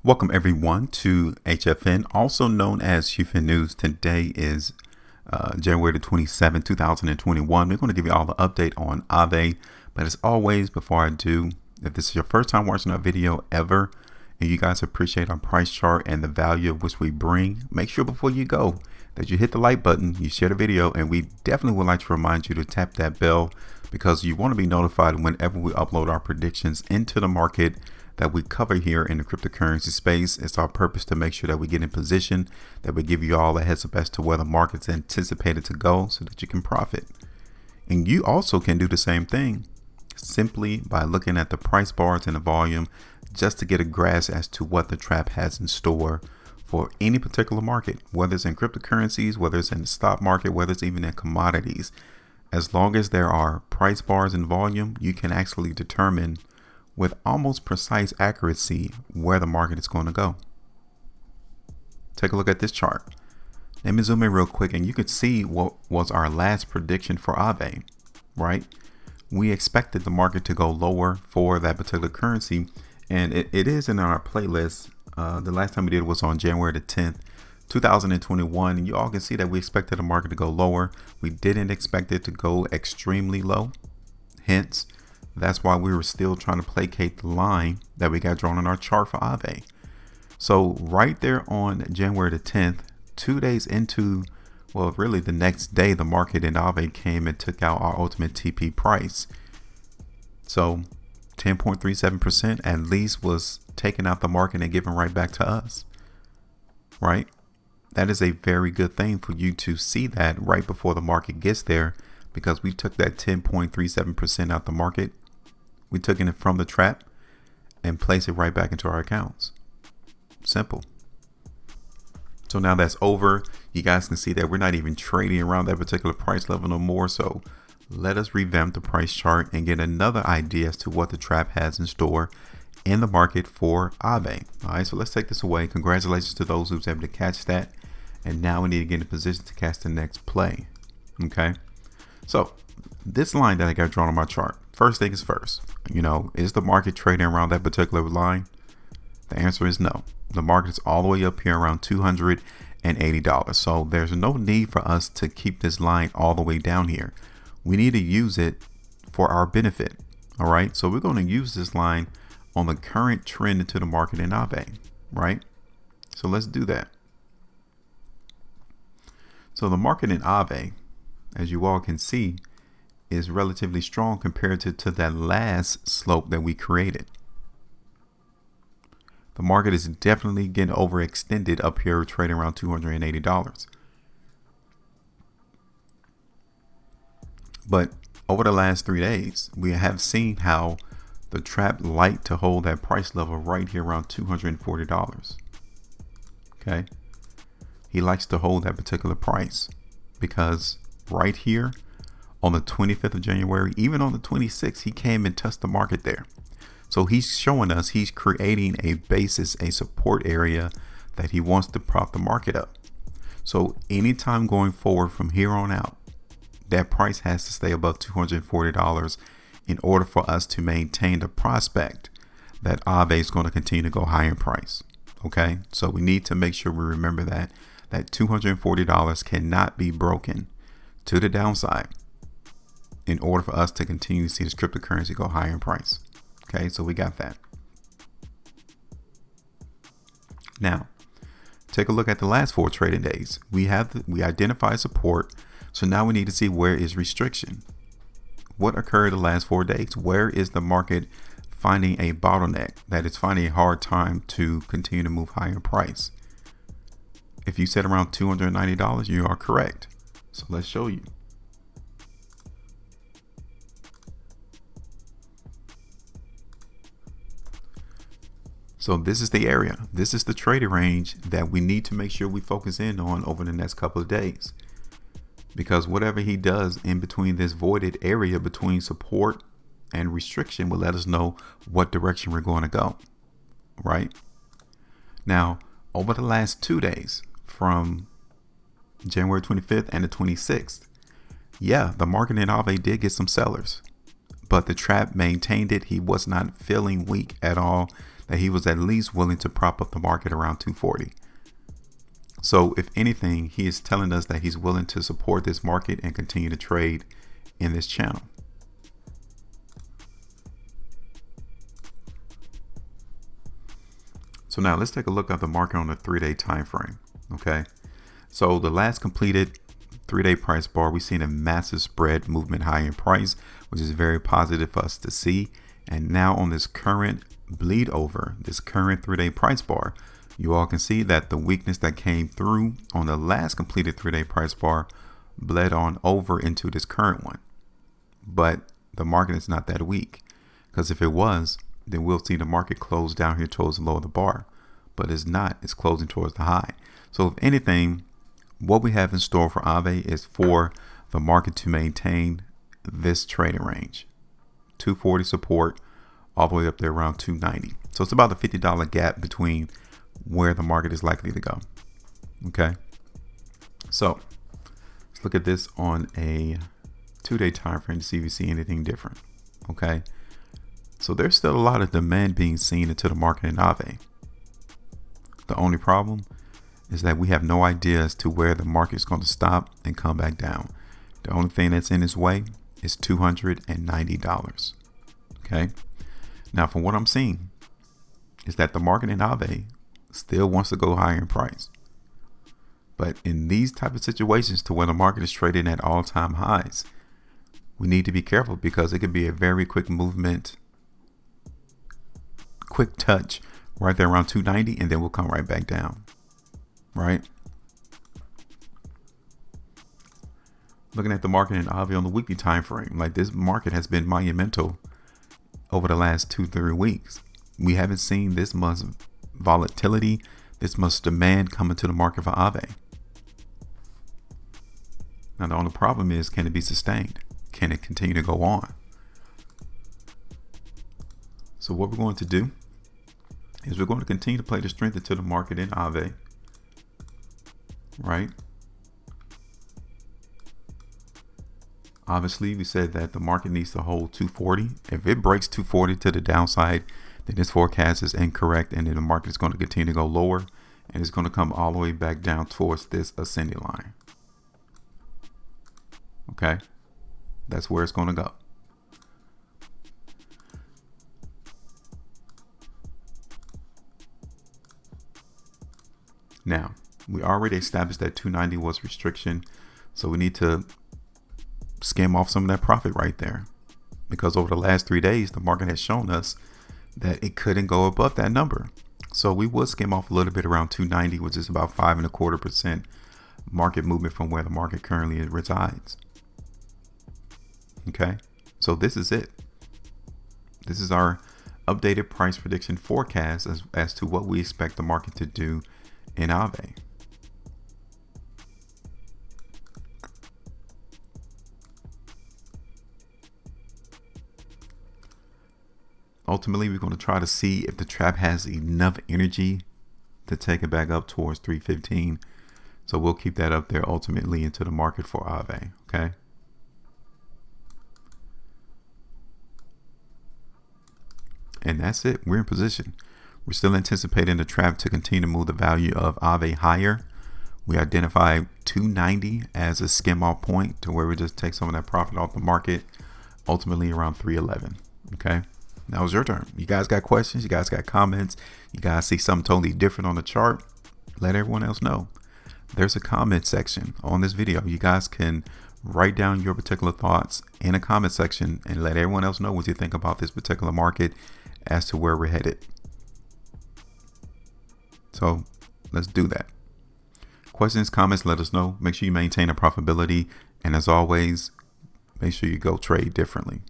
Welcome everyone to HueFin, also known as HueFin News. Today is January the 27th, 2021. We're going to give you all the update on Aave. But as always, before I do, if this is your first time watching our video ever, and you guys appreciate our price chart and the value of which we bring, make sure before you go that you hit the like button, you share the video, and we definitely would like to remind you to tap that bell because you want to be notified whenever we upload our predictions into the market that we cover here in the cryptocurrency space. It's our purpose to make sure that we get in position, that we give you all a heads up as to where the market's anticipated to go so that you can profit. And you also can do the same thing simply by looking at the price bars and the volume just to get a grasp as to what the trap has in store for any particular market, whether it's in cryptocurrencies, whether it's in the stock market, whether it's even in commodities. As long as there are price bars and volume, you can actually determine with almost precise accuracy where the market is going to go. Take a look at this chart. Let me zoom in real quick and you can see what was our last prediction for Aave, right? We expected the market to go lower for that particular currency, and it is in our playlist. The last time we did it was on January the 10th, 2021. And you all can see that we expected the market to go lower. We didn't expect it to go extremely low. Hence, that's why we were still trying to placate the line that we got drawn on our chart for Aave. So right there on January the 10th, 2 days into, well, really the next day, the market in Aave came and took out our ultimate TP price. So 10.37% at least was taken out the market and given right back to us, right? That is a very good thing for you to see that right before the market gets there, because we took that 10.37% out the market. We took it from the trap and placed it right back into our accounts. Simple. So now that's over. You guys can see that we're not even trading around that particular price level no more. So let us revamp the price chart and get another idea as to what the trap has in store in the market for Aave. All right, so let's take this away. Congratulations to those who's able to catch that. And now we need to get in a position to catch the next play. Okay. So this line that I got drawn on my chart, first thing is first, is the market trading around that particular line? The answer is no. The market is all the way up here around $280. So there's no need for us to keep this line all the way down here. We need to use it for our benefit. All right. So we're going to use this line on the current trend into the market in Aave, right? So let's do that. So the market in Aave, as you all can see, is relatively strong compared to that last slope that we created. The market is definitely getting overextended up here, trading around $280. But over the last 3 days, we have seen how the trap liked to hold that price level right here around $240. Okay. He likes to hold that particular price because right here on the 25th of January, even on the 26th, he came and touched the market there. So he's showing us he's creating a basis, a support area that he wants to prop the market up. So anytime going forward from here on out, that price has to stay above $240 in order for us to maintain the prospect that Aave is going to continue to go higher in price. Okay, so we need to make sure we remember that $240 cannot be broken to the downside in order for us to continue to see this cryptocurrency go higher in price. Okay, so we got that. Now, take a look at the last 4 trading days. We identify support. So now we need to see where is restriction. What occurred the last 4 days? Where is the market finding a bottleneck that it's finding a hard time to continue to move higher in price? If you said around $290, you are correct. So let's show you. So this is the area. This is the trading range that we need to make sure we focus in on over the next couple of days. Because whatever he does in between this voided area between support and restriction will let us know what direction we're going to go. Right? Now, over the last 2 days, from January 25th and the 26th, yeah, the market in Aave did get some sellers, but the trap maintained it. He was not feeling weak at all. that he was at least willing to prop up the market around 240. So if anything, he is telling us that he's willing to support this market and continue to trade in this channel. So now let's take a look at the market on the 3-day time frame. Okay, so the last completed 3-day price bar, we've seen a massive spread movement high in price, which is very positive for us to see. And now on this current bleed over, this current 3-day price bar, you all can see that the weakness that came through on the last completed 3-day price bar bled on over into this current one. But the market is not that weak, because if it was, then we'll see the market close down here towards the low of the bar, but it's not. It's closing towards the high. So if anything, what we have in store for Aave is for the market to maintain this trading range, 240 support all the way up there around 290. So it's about a $50 gap between where the market is likely to go. Okay, so let's look at this on a 2-day time frame to see if we see anything different. Okay, so there's still a lot of demand being seen into the market in Aave. The only problem is that we have no idea as to where the market is going to stop and come back down. The only thing that's in its way is $290. Okay, now from what I'm seeing is that the market in Aave still wants to go higher in price. But in these type of situations to where the market is trading at all-time highs, we need to be careful, because it could be a very quick movement, quick touch right there around 290, and then we'll come right back down. Right? Looking at the market in Aave on the weekly time frame, like this market has been monumental over the last 2-3 weeks. We haven't seen this much volatility, this much demand coming to the market for Aave. Now the only problem is, can it be sustained? Can it continue to go on? So what we're going to do is we're going to continue to play the strength into the market in Aave. Right? Obviously, we said that the market needs to hold 240. If it breaks 240 to the downside, then this forecast is incorrect, and then the market is going to continue to go lower, and it's going to come all the way back down towards this ascending line. Okay, that's where it's going to go. Now, we already established that 290 was restriction, so we need to skim off some of that profit right there, because over the last 3 days, the market has shown us that it couldn't go above that number. So we would skim off a little bit around 290, which is about 5.25% market movement from where the market currently resides. Okay, so this is it. This is our updated price prediction forecast as to what we expect the market to do in Aave. Ultimately, we're going to try to see if the trap has enough energy to take it back up towards 315. So we'll keep that up there ultimately into the market for Aave. Okay. And that's it. We're in position. We're still anticipating the trap to continue to move the value of Aave higher. We identified 290 as a skim off point to where we just take some of that profit off the market, ultimately around 311. Okay. Now it's your turn. You guys got questions? You guys got comments? You guys see something totally different on the chart? Let everyone else know. There's a comment section on this video. You guys can write down your particular thoughts in a comment section and let everyone else know what you think about this particular market as to where we're headed. So let's do that. Questions, comments, let us know. Make sure you maintain a profitability. And as always, make sure you go trade differently.